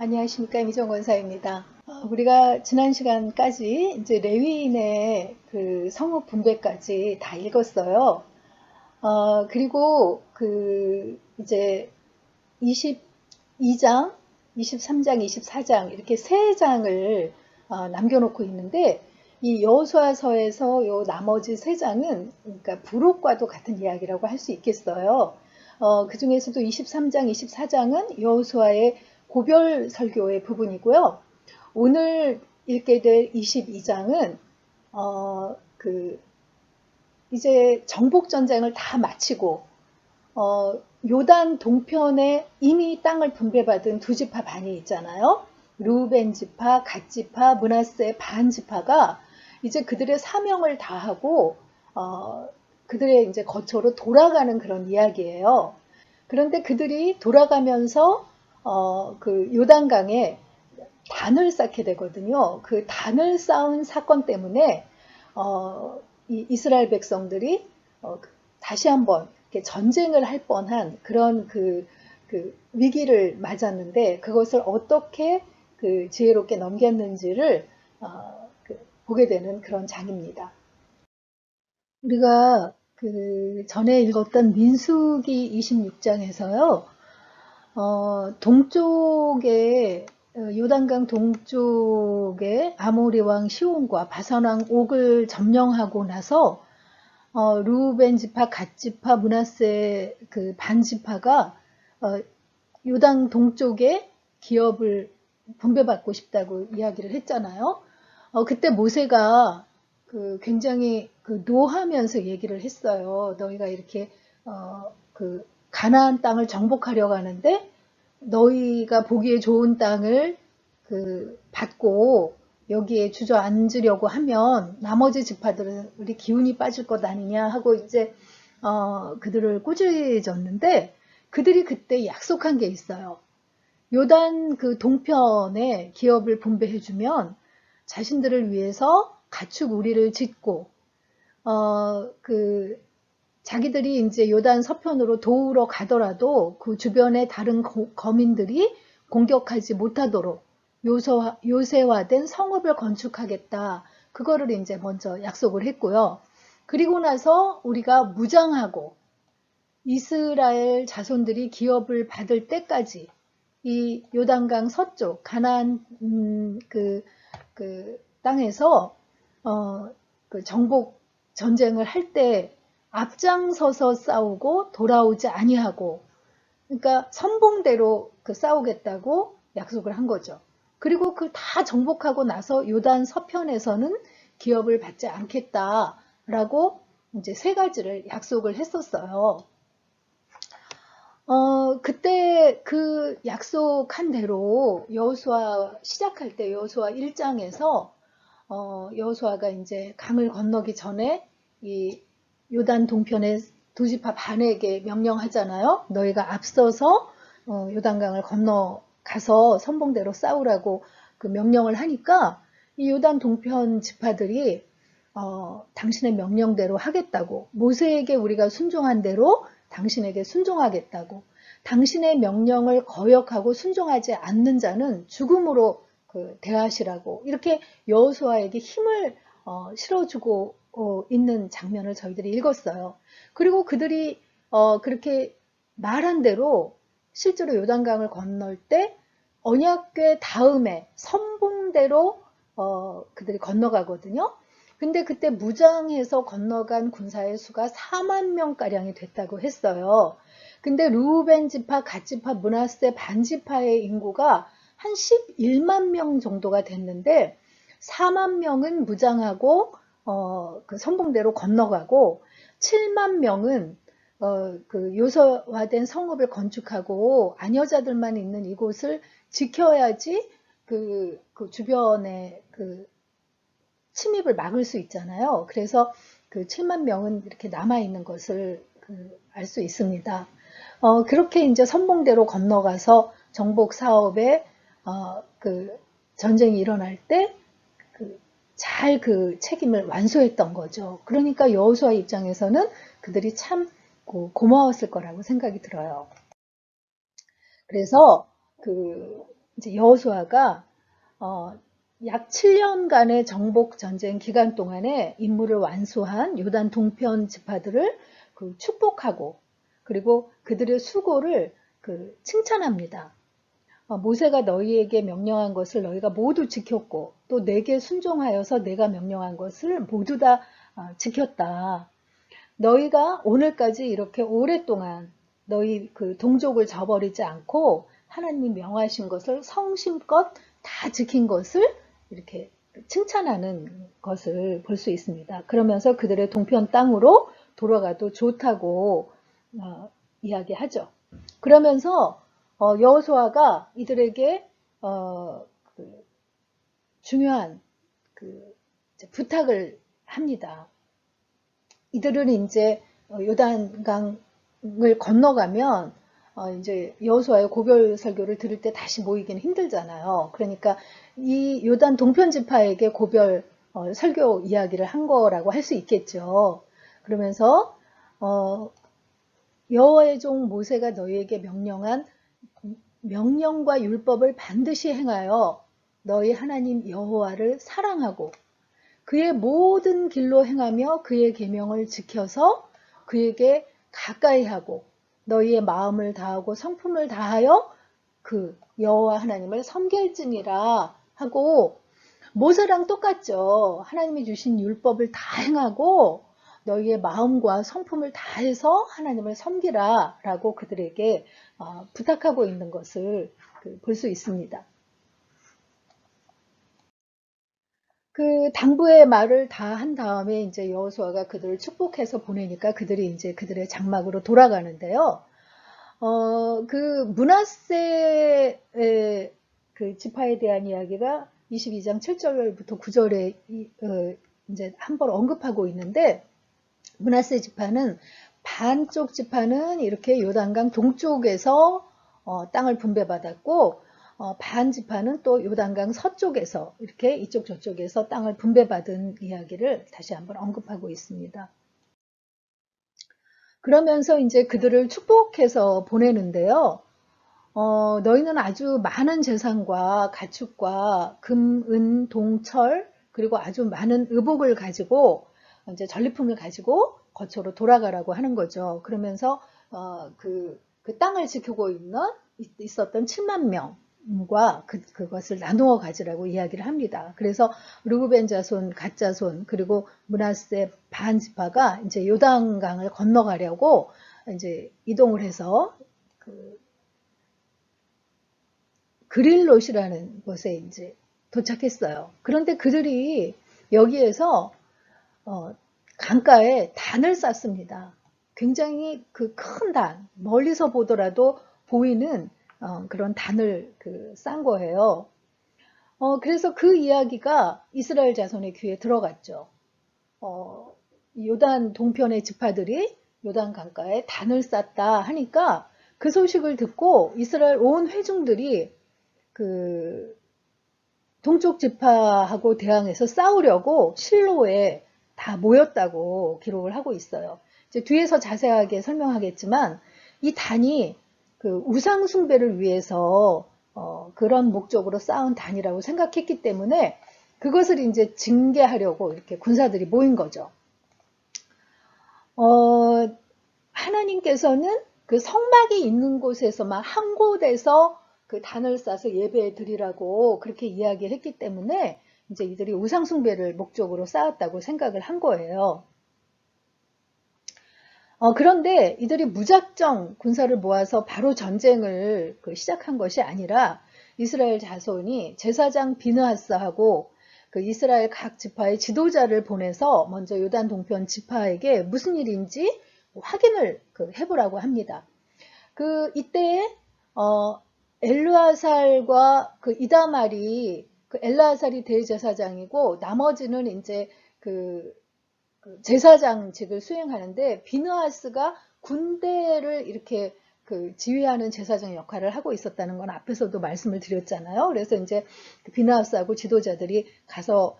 안녕하십니까, 이미정 권사입니다. 우리가 지난 시간까지 이제 레위인의 그 성읍 분배까지 다 읽었어요. 그리고 그 이제 22장, 23장, 24장 이렇게 세 장을 남겨놓고 있는데 이 여호수아서에서 요 나머지 세 장은 그러니까 부록과도 같은 이야기라고 할 수 있겠어요. 그 중에서도 23장, 24장은 여호수아의 고별 설교의 부분이고요. 오늘 읽게 될 22장은 그 이제 정복 전쟁을 다 마치고 요단 동편에 이미 땅을 분배받은 두 지파 반이 있잖아요. 루벤 지파, 갓 지파, 므낫세 반 지파가 이제 그들의 사명을 다하고 그들의 이제 거처로 돌아가는 그런 이야기예요. 그런데 그들이 돌아가면서 그 요단강에 단을 쌓게 되거든요. 그 단을 쌓은 사건 때문에 이 이스라엘 백성들이 다시 한번 전쟁을 할 뻔한 그런 그 위기를 맞았는데 그것을 어떻게 그 지혜롭게 넘겼는지를 보게 되는 그런 장입니다. 우리가 그 전에 읽었던 민수기 26장에서요, 동쪽에 요단강 동쪽에 아모리 왕 시온과 바산 왕 옥을 점령하고 나서 루벤 지파, 갓 지파, 므낫세 그 반 지파가 요단 동쪽에 기업을 분배받고 싶다고 이야기를 했잖아요. 그때 모세가 그 굉장히 그 노하면서 얘기를 했어요. 너희가 이렇게 그 가나안 땅을 정복하려고 하는데 너희가 보기에 좋은 땅을 그 받고 여기에 주저앉으려고 하면 나머지 지파들은 우리 기운이 빠질 것 아니냐 하고 이제 그들을 꾸짖었는데 그들이 그때 약속한 게 있어요. 요단 그 동편에 기업을 분배해주면 자신들을 위해서 가축 우리를 짓고 그 자기들이 이제 요단 서편으로 도우러 가더라도 그 주변의 다른 거민들이 공격하지 못하도록 요새화된 성읍을 건축하겠다. 그거를 이제 먼저 약속을 했고요. 그리고 나서 우리가 무장하고 이스라엘 자손들이 기업을 받을 때까지 이 요단강 서쪽 가나안 그 땅에서 그 정복 전쟁을 할 때 앞장서서 싸우고 돌아오지 아니하고 그러니까 선봉대로 그 싸우겠다고 약속을 한 거죠. 그리고 그 다 정복하고 나서 요단 서편에서는 기업을 받지 않겠다라고 이제 세 가지를 약속을 했었어요. 그때 그 약속한 대로 여호수아 시작할 때 여호수아 1장에서 여호수아가 이제 강을 건너기 전에 이 요단 동편의 두 지파 반에게 명령하잖아요. 너희가 앞서서 요단강을 건너가서 선봉대로 싸우라고 그 명령을 하니까 이 요단 동편 지파들이 당신의 명령대로 하겠다고 모세에게 우리가 순종한 대로 당신에게 순종하겠다고 당신의 명령을 거역하고 순종하지 않는 자는 죽음으로 그 대하시라고 이렇게 여호수아에게 힘을 실어주고 있는 장면을 저희들이 읽었어요. 그리고 그들이 그렇게 말한 대로 실제로 요단강을 건널 때 언약궤 다음에 선봉대로 그들이 건너가거든요. 근데 그때 무장해서 건너간 군사의 수가 4만 명가량이 됐다고 했어요. 근데 루벤 지파, 갓 지파, 므낫세 반 지파의 인구가 한 11만 명 정도가 됐는데 4만 명은 무장하고 그 선봉대로 건너가고 7만 명은 그 요새화된 성읍을 건축하고 아녀자들만 있는 이곳을 지켜야지 그 주변에 그 침입을 막을 수 있잖아요. 그래서 그 7만 명은 이렇게 남아 있는 것을 알 수 있습니다. 그렇게 이제 선봉대로 건너가서 정복 사업에 그 전쟁이 일어날 때 잘 그 책임을 완수했던 거죠. 그러니까 여호수아 입장에서는 그들이 참 고마웠을 거라고 생각이 들어요. 그래서 그 이제 여호수아가 약 7년간의 정복 전쟁 기간 동안에 임무를 완수한 요단 동편 지파들을 축복하고 그리고 그들의 수고를 칭찬합니다. 모세가 너희에게 명령한 것을 너희가 모두 지켰고 또 내게 순종하여서 내가 명령한 것을 모두 다 지켰다. 너희가 오늘까지 이렇게 오랫동안 너희 동족을 저버리지 않고 하나님 명하신 것을 성심껏 다 지킨 것을 이렇게 칭찬하는 것을 볼 수 있습니다. 그러면서 그들의 동편 땅으로 돌아가도 좋다고 이야기하죠. 그러면서 여호수아가 이들에게 중요한 부탁을 합니다. 이들은 이제 요단강을 건너가면 이제 여호수아의 고별 설교를 들을 때 다시 모이기는 힘들잖아요. 그러니까 이 요단 동편 지파에게 고별 설교 이야기를 한 거라고 할 수 있겠죠. 그러면서 여호와의 종 모세가 너희에게 명령한 명령과 율법을 반드시 행하여 너희 하나님 여호와를 사랑하고 그의 모든 길로 행하며 그의 계명을 지켜서 그에게 가까이 하고 너희의 마음을 다하고 성품을 다하여 그 여호와 하나님을 섬길지니라 하고 모세랑 똑같죠. 하나님이 주신 율법을 다 행하고 너희의 마음과 성품을 다해서 하나님을 섬기라 라고 그들에게 부탁하고 있는 것을 볼 수 있습니다. 그 당부의 말을 다 한 다음에 이제 여호수아가 그들을 축복해서 보내니까 그들이 이제 그들의 장막으로 돌아가는데요. 그 므낫세의 그 지파에 대한 이야기가 22장 7절부터 9절에 이제 한번 언급하고 있는데 므낫세 지파는 반쪽 지파는 이렇게 요단강 동쪽에서 땅을 분배받았고 반 지파는 또 요단강 서쪽에서 이렇게 이쪽 저쪽에서 땅을 분배받은 이야기를 다시 한번 언급하고 있습니다. 그러면서 이제 그들을 축복해서 보내는데요. 너희는 아주 많은 재산과 가축과 금, 은, 동, 철 그리고 아주 많은 의복을 가지고 이제 전리품을 가지고 거처로 돌아가라고 하는 거죠. 그러면서 그 땅을 지키고 있었던 7만 명과 그것을 나누어 가지라고 이야기를 합니다. 그래서 르우벤 자손, 갓 자손 그리고 므낫세 반 지파가 이제 요단강을 건너가려고 이제 이동을 해서 그릴롯이라는 곳에 이제 도착했어요. 그런데 그들이 여기에서 강가에 단을 쌌습니다. 굉장히 그 큰 단, 멀리서 보더라도 보이는 그런 단을 싼 거예요. 그래서 그 이야기가 이스라엘 자손의 귀에 들어갔죠. 요단 동편의 지파들이 요단 강가에 단을 쌌다 하니까 그 소식을 듣고 이스라엘 온 회중들이 그 동쪽 지파하고 대항해서 싸우려고 실로에 다 모였다고 기록을 하고 있어요. 이제 뒤에서 자세하게 설명하겠지만 이 단이 그 우상 숭배를 위해서 그런 목적으로 쌓은 단이라고 생각했기 때문에 그것을 이제 징계하려고 이렇게 군사들이 모인 거죠. 하나님께서는 그 성막이 있는 곳에서만 한 곳에서 그 단을 싸서 예배해 드리라고 그렇게 이야기를 했기 때문에 이제 이들이 우상숭배를 목적으로 쌓았다고 생각을 한 거예요. 그런데 이들이 무작정 군사를 모아서 바로 전쟁을 시작한 것이 아니라 이스라엘 자손이 제사장 비느하스하고 그 이스라엘 각 지파의 지도자를 보내서 먼저 요단 동편 지파에게 무슨 일인지 확인을 해보라고 합니다. 이때에 엘르아살과 그 이다말이 엘르아살이 대제사장이고 나머지는 이제 제사장직을 수행하는데 비느하스가 군대를 이렇게 지휘하는 제사장 역할을 하고 있었다는 건 앞에서도 말씀을 드렸잖아요. 그래서 이제 비느하스하고 지도자들이 가서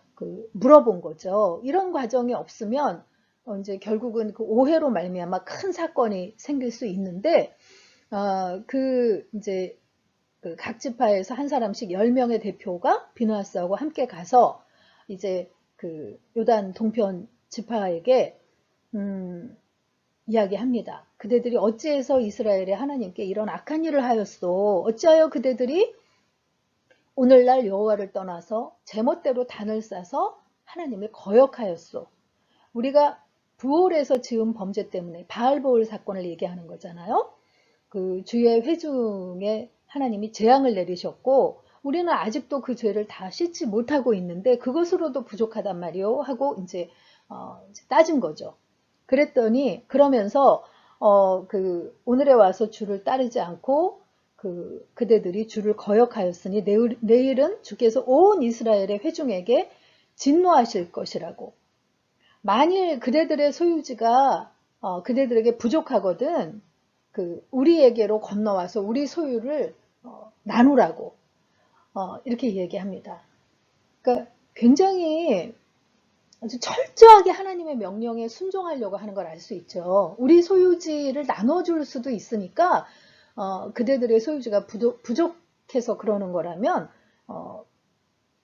물어본 거죠. 이런 과정이 없으면 이제 결국은 그 오해로 말미암아 큰 사건이 생길 수 있는데 이제 각 지파에서 한 사람씩 10명의 대표가 비느하스하고 함께 가서 이제 그 요단 동편 지파에게 이야기합니다. 그대들이 어찌해서 이스라엘의 하나님께 이런 악한 일을 하였소? 어찌하여 그대들이 오늘날 여호와를 떠나서 제멋대로 단을 싸서 하나님을 거역하였소? 우리가 부올에서 지은 범죄 때문에 바알보올 사건을 얘기하는 거잖아요. 그 주의 회중에 하나님이 재앙을 내리셨고 우리는 아직도 그 죄를 다 씻지 못하고 있는데 그것으로도 부족하단 말이요 하고 이제 따진 거죠. 그랬더니 그러면서 오늘에 와서 주를 따르지 않고 그대들이 주를 거역하였으니 내일은 주께서 온 이스라엘의 회중에게 진노하실 것이라고. 만일 그대들의 소유지가 그대들에게 부족하거든 우리에게로 건너와서 우리 소유를 나누라고 이렇게 얘기합니다. 그러니까 굉장히 아주 철저하게 하나님의 명령에 순종하려고 하는 걸 알 수 있죠. 우리 소유지를 나눠줄 수도 있으니까 그대들의 소유지가 부족해서 그러는 거라면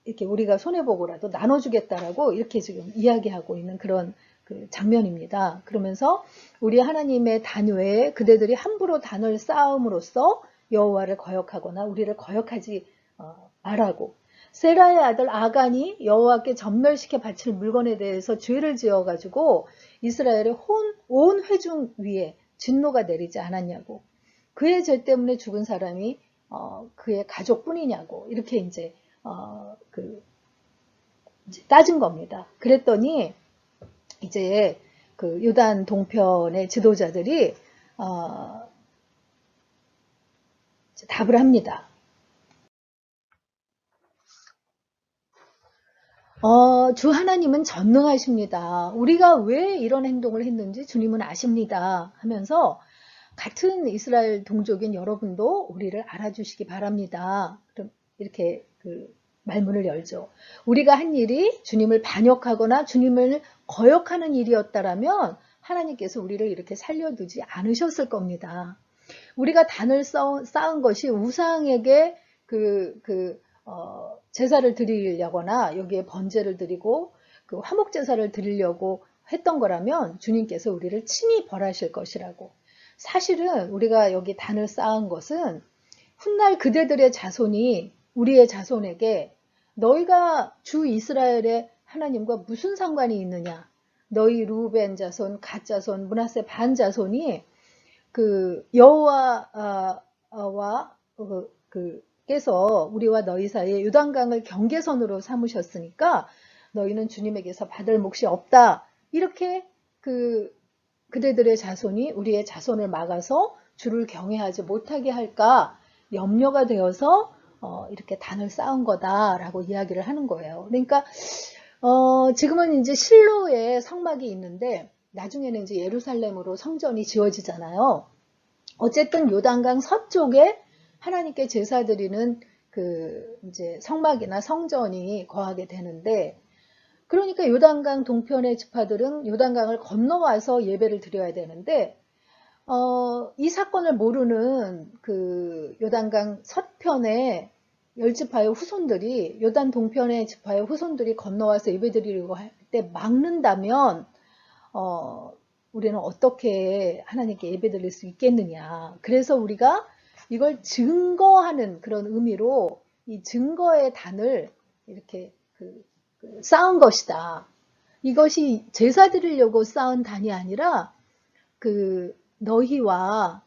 이렇게 우리가 손해보고라도 나눠주겠다라고 이렇게 지금 이야기하고 있는 그런 그 장면입니다. 그러면서 우리 하나님의 단 외에 그대들이 함부로 단을 쌓음으로써 여호와를 거역하거나 우리를 거역하지 말라고. 세라의 아들 아간이 여호와께 전멸시켜 바칠 물건에 대해서 죄를 지어가지고 이스라엘의 온 회중 위에 진노가 내리지 않았냐고. 그의 죄 때문에 죽은 사람이 그의 가족뿐이냐고 이렇게 이제 따진 겁니다. 그랬더니 이제 그 요단 동편의 지도자들이 답을 합니다. 주 하나님은 전능하십니다. 우리가 왜 이런 행동을 했는지 주님은 아십니다. 하면서 같은 이스라엘 동족인 여러분도 우리를 알아주시기 바랍니다. 그럼 이렇게 말문을 열죠. 우리가 한 일이 주님을 반역하거나 주님을 거역하는 일이었다라면 하나님께서 우리를 이렇게 살려두지 않으셨을 겁니다. 우리가 단을 쌓은 것이 우상에게 제사를 드리려거나 여기에 번제를 드리고 화목 제사를 드리려고 했던 거라면 주님께서 우리를 친히 벌하실 것이라고. 사실은 우리가 여기 단을 쌓은 것은 훗날 그대들의 자손이 우리의 자손에게 너희가 주 이스라엘의 하나님과 무슨 상관이 있느냐? 너희 루벤 자손, 갓 자손, 므낫세 반 자손이 여호와와 께서 우리와 너희 사이에 요단강을 경계선으로 삼으셨으니까 너희는 주님에게서 받을 몫이 없다. 이렇게 그대들의 자손이 우리의 자손을 막아서 주를 경외하지 못하게 할까 염려가 되어서 이렇게 단을 쌓은 거다라고 이야기를 하는 거예요. 그러니까 지금은 이제 실로에 성막이 있는데 나중에는 이제 예루살렘으로 성전이 지어지잖아요. 어쨌든 요단강 서쪽에 하나님께 제사 드리는 이제 성막이나 성전이 거하게 되는데, 그러니까 요단강 동편의 지파들은 요단강을 건너와서 예배를 드려야 되는데, 이 사건을 모르는 요단강 서편의 10지파의 후손들이 요단 동편의 지파의 후손들이 건너와서 예배 드리려고 할 때 막는다면 우리는 어떻게 하나님께 예배 드릴 수 있겠느냐. 그래서 우리가 이걸 증거하는 그런 의미로 이 증거의 단을 이렇게 쌓은 것이다. 이것이 제사 드리려고 쌓은 단이 아니라 너희와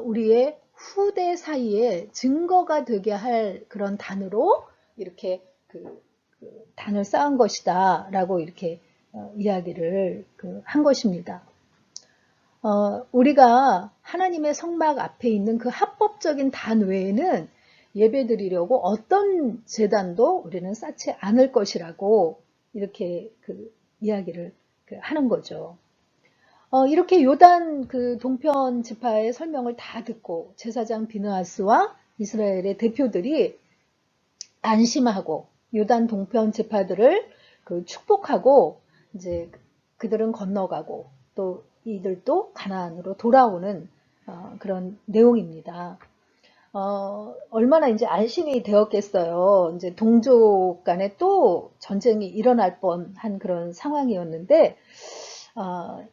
우리의 후대 사이에 증거가 되게 할 그런 단으로 이렇게 단을 쌓은 것이다 라고 이렇게 이야기를 한 것입니다. 우리가 하나님의 성막 앞에 있는 그 합법적인 단 외에는 예배 드리려고 어떤 제단도 우리는 쌓지 않을 것이라고 이렇게 이야기를 하는 거죠. 이렇게 요단 동편 지파의 설명을 다 듣고 제사장 비느하스와 이스라엘의 대표들이 안심하고 요단 동편 지파들을 축복하고 이제 그들은 건너가고 또 이들도 가나안으로 돌아오는 그런 내용입니다. 얼마나 이제 안심이 되었겠어요. 이제 동족 간에 또 전쟁이 일어날 뻔한 그런 상황이었는데, 어,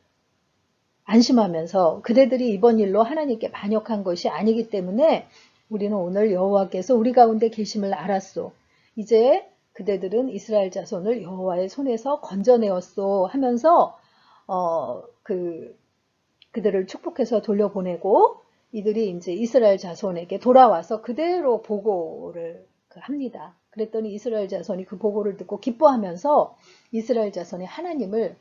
안심하면서 그대들이 이번 일로 하나님께 반역한 것이 아니기 때문에 우리는 오늘 여호와께서 우리 가운데 계심을 알았소. 이제 그대들은 이스라엘 자손을 여호와의 손에서 건져내었소 하면서 그들을 축복해서 돌려보내고 이들이 이제 이스라엘 자손에게 돌아와서 그대로 보고를 합니다. 그랬더니 이스라엘 자손이 그 보고를 듣고 기뻐하면서 이스라엘 자손이 하나님을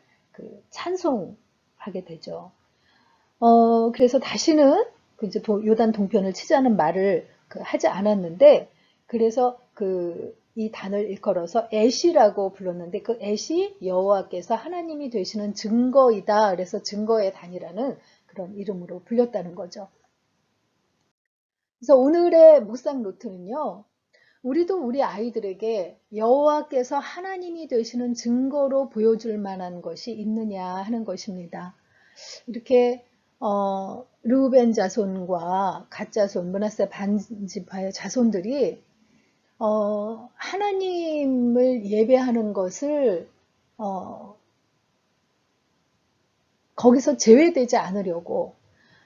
찬송하게 되죠. 그래서 다시는 이제 요단 동편을 치자는 말을 하지 않았는데, 그래서 이 단을 일컬어서 엣이라고 불렀는데, 그 엣이 여호와께서 하나님이 되시는 증거이다. 그래서 증거의 단이라는 그런 이름으로 불렸다는 거죠. 그래서 오늘의 묵상 노트는요, 우리도 우리 아이들에게 여호와께서 하나님이 되시는 증거로 보여줄 만한 것이 있느냐 하는 것입니다. 이렇게 르우벤 자손과 갓 자손, 므낫세 반지파의 자손들이 하나님을 예배하는 것을 거기서 제외되지 않으려고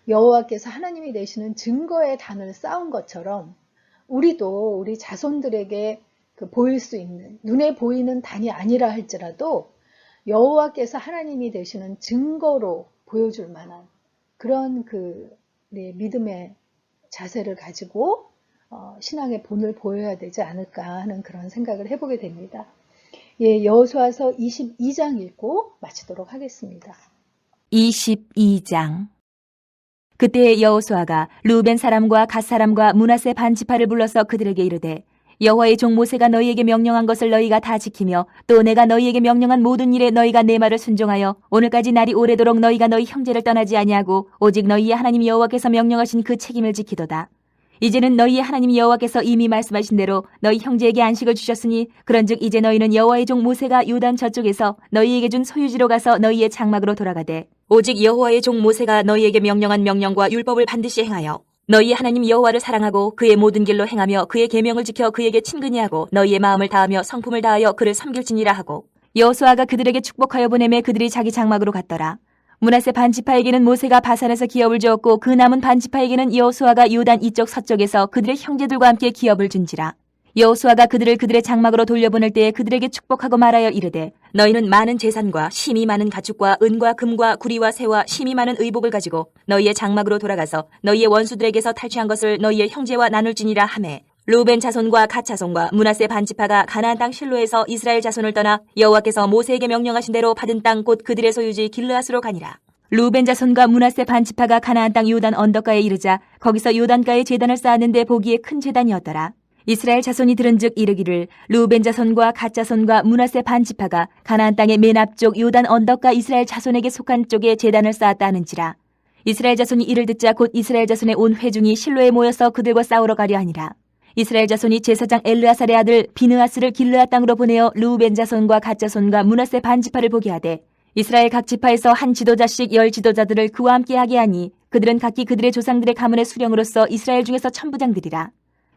여호와께서 하나님이 되시는 증거의 단을 쌓은 것처럼 우리도 우리 자손들에게 보일 수 있는, 눈에 보이는 단이 아니라 할지라도 여호와께서 하나님이 되시는 증거로 보여줄 만한 그런 믿음의 자세를 가지고 신앙의 본을 보여야 되지 않을까 하는 그런 생각을 해보게 됩니다. 예, 여호수아서 22장 읽고 마치도록 하겠습니다. 22장. 그때 여호수아가 루벤 사람과 갓 사람과 므낫세 반지파를 불러서 그들에게 이르되 여호와의 종 모세가 너희에게 명령한 것을 너희가 다 지키며 또 내가 너희에게 명령한 모든 일에 너희가 내 말을 순종하여 오늘까지 날이 오래도록 너희가 너희 형제를 떠나지 아니하고 오직 너희의 하나님 여호와께서 명령하신 그 책임을 지키도다. 이제는 너희의 하나님 여호와께서 이미 말씀하신 대로 너희 형제에게 안식을 주셨으니 그런즉 이제 너희는 여호와의 종 모세가 요단 저쪽에서 너희에게 준 소유지로 가서 너희의 장막으로 돌아가되 오직 여호와의 종 모세가 너희에게 명령한 명령과 율법을 반드시 행하여 너희 하나님 여호와를 사랑하고 그의 모든 길로 행하며 그의 계명을 지켜 그에게 친근히 하고 너희의 마음을 다하며 성품을 다하여 그를 섬길지니라 하고 여호수아가 그들에게 축복하여 보내매 그들이 자기 장막으로 갔더라. 므낫세 반지파에게는 모세가 바산에서 기업을 주었고 그 남은 반지파에게는 여호수아가 요단 이쪽 서쪽에서 그들의 형제들과 함께 기업을 준지라. 여호수아가 그들을 그들의 장막으로 돌려보낼 때에 그들에게 축복하고 말하여 이르되 너희는 많은 재산과 심이 많은 가축과 은과 금과 구리와 새와 심이 많은 의복을 가지고 너희의 장막으로 돌아가서 너희의 원수들에게서 탈취한 것을 너희의 형제와 나눌지니라 하매 루벤 자손과 갓 자손과 므낫세 반지파가 가나안 땅 실로에서 이스라엘 자손을 떠나 여호와께서 모세에게 명령하신 대로 받은 땅 곧 그들의 소유지 길르앗으로 가니라. 루벤 자손과 므낫세 반지파가 가나안 땅 요단 언덕가에 이르자 거기서 요단가에 제단을 쌓았는데 보기에 큰 제단이었더라. 이스라엘 자손이 들은즉 이르기를 루벤 자손과 갓 자손과 므낫세 반지파가 가나안 땅의 맨 앞쪽 요단 언덕가 이스라엘 자손에게 속한 쪽에 제단을 쌓았다 하는지라. 이스라엘 자손이 이를 듣자 곧 이스라엘 자손의 온 회중이 실로에 모여서 그들과 싸우러 가려 하니라. 이스라엘 자손이 제사장 엘르아살의 아들 비느하스를 길르앗 땅으로 보내어 루벤 자손과 갓 자손과 므낫세 반지파를 보게 하되 이스라엘 각 지파에서 한 지도자씩 10 지도자들을 그와 함께 하게 하니 그들은 각기 그들의 조상들의 가문의 수령으로서 이스라엘 중에서 천부장들이라.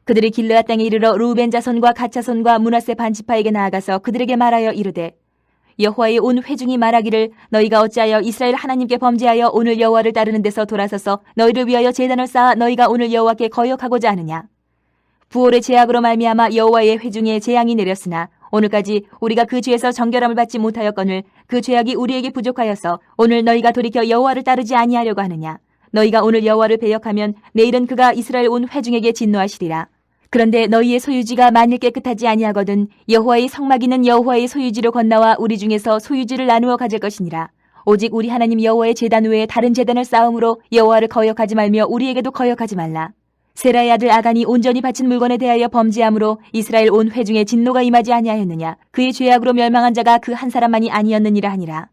그들이 길르앗 땅에 이르러 루벤 자손과 갓 자손과 므낫세 반지파에게 나아가서 그들에게 말하여 이르되 여호와의 온 회중이 말하기를 너희가 어찌하여 이스라엘 하나님께 범죄하여 오늘 여호와를 따르는 데서 돌아서서 너희를 위하여 제단을 쌓아 너희가 오늘 여호와께 거역하고자 하느냐. 부올의 제약으로 말미암아 여호와의 회중에 재앙이 내렸으나 오늘까지 우리가 그 죄에서 정결함을 받지 못하였거늘 그 죄악이 우리에게 부족하여서 오늘 너희가 돌이켜 여호와를 따르지 아니하려고 하느냐. 너희가 오늘 여호와를 배역하면 내일은 그가 이스라엘 온 회중에게 진노하시리라. 그런데 너희의 소유지가 만일 깨끗하지 아니하거든 여호와의 성막이는 여호와의 소유지로 건너와 우리 중에서 소유지를 나누어 가질 것이니라. 오직 우리 하나님 여호와의 제단 외에 다른 제단을 쌓음으로 여호와를 거역하지 말며 우리에게도 거역하지 말라. 세라의 아들 아간이 온전히 바친 물건에 대하여 범죄함으로 이스라엘 온 회중에 진노가 임하지 아니하였느냐. 그의 죄악으로 멸망한 자가 그 한 사람만이 아니었느니라 하니라.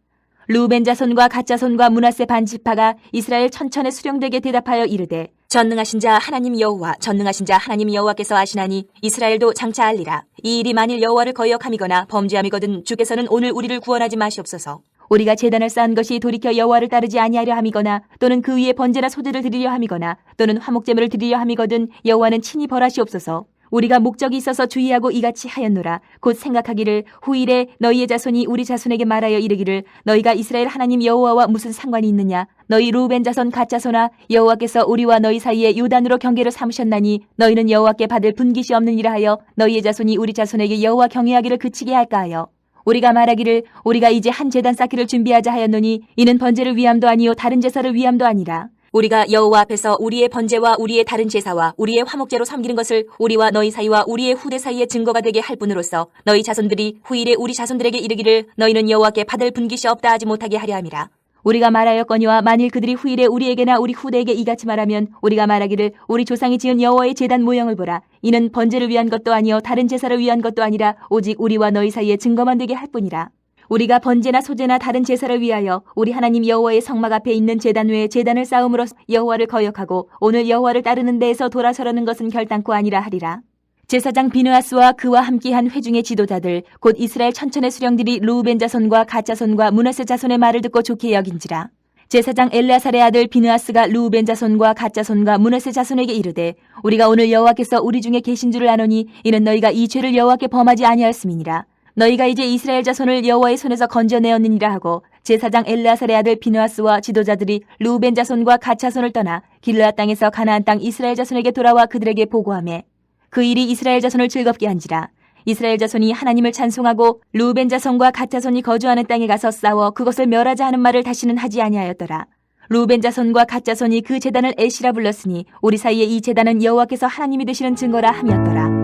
루벤 자손과 갓 자손과 므낫세 반지파가 이스라엘 천천의 수령들에게 대답하여 이르되 전능하신 자 하나님 여호와 전능하신 자 하나님 여호와께서 아시나니 이스라엘도 장차 알리라. 이 일이 만일 여호와를 거역함이거나 범죄함이거든 주께서는 오늘 우리를 구원하지 마시옵소서. 우리가 제단을 쌓은 것이 돌이켜 여호와를 따르지 아니하려 함이거나 또는 그 위에 번제나 소제를 드리려 함이거나 또는 화목제물을 드리려 함이거든 여호와는 친히 벌하시옵소서. 우리가 목적이 있어서 주의하고 이같이 하였노라. 곧 생각하기를 후일에 너희의 자손이 우리 자손에게 말하여 이르기를 너희가 이스라엘 하나님 여호와와 무슨 상관이 있느냐. 너희 루벤 자손 갓 자손아 여호와께서 우리와 너희 사이에 요단으로 경계를 삼으셨나니 너희는 여호와께 받을 분깃이 없느니라 하여 너희의 자손이 우리 자손에게 여호와 경외하기를 그치게 할까 하여 우리가 말하기를 우리가 이제 한 제단 쌓기를 준비하자 하였노니 이는 번제를 위함도 아니요 다른 제사를 위함도 아니라 우리가 여호와 앞에서 우리의 번제와 우리의 다른 제사와 우리의 화목제로 섬기는 것을 우리와 너희 사이와 우리의 후대 사이에 증거가 되게 할 뿐으로써 너희 자손들이 후일에 우리 자손들에게 이르기를 너희는 여호와께 받을 분깃이 없다 하지 못하게 하려 함이라. 우리가 말하였거니와 만일 그들이 후일에 우리에게나 우리 후대에게 이같이 말하면 우리가 말하기를 우리 조상이 지은 여호와의 제단 모형을 보라. 이는 번제를 위한 것도 아니요 다른 제사를 위한 것도 아니라 오직 우리와 너희 사이에 증거만 되게 할 뿐이라. 우리가 번제나 소제나 다른 제사를 위하여 우리 하나님 여호와의 성막 앞에 있는 제단 외에 제단을 쌓음으로 여호와를 거역하고 오늘 여호와를 따르는 데에서 돌아서려는 것은 결단코 아니라 하리라. 제사장 비느하스와 그와 함께한 회중의 지도자들 곧 이스라엘 천천의 수령들이 루벤 자손과 갓 자손과 므낫세 자손의 말을 듣고 좋게 여긴지라. 제사장 엘레아살의 아들 비느하스가 루벤 자손과 갓 자손과 므낫세 자손에게 이르되 우리가 오늘 여호와께서 우리 중에 계신 줄을 아노니 이는 너희가 이 죄를 여호와께 범하지 아니하였음이니라. 너희가 이제 이스라엘 자손을 여호와의 손에서 건져내었느니라 하고 제사장 엘레아살의 아들 비느하스와 지도자들이 루벤 자손과 갓 자손을 떠나 길르앗 땅에서 가나안 땅 이스라엘 자손에게 돌아와 그들에게 보고하매 그 일이 이스라엘 자손을 즐겁게 한지라. 이스라엘 자손이 하나님을 찬송하고 루벤 자손과 갓 자손이 거주하는 땅에 가서 싸워 그것을 멸하자 하는 말을 다시는 하지 아니하였더라. 루벤 자손과 갓 자손이 그 제단을 에시라 불렀으니 우리 사이에 이 제단은 여호와께서 하나님이 되시는 증거라 함이었더라.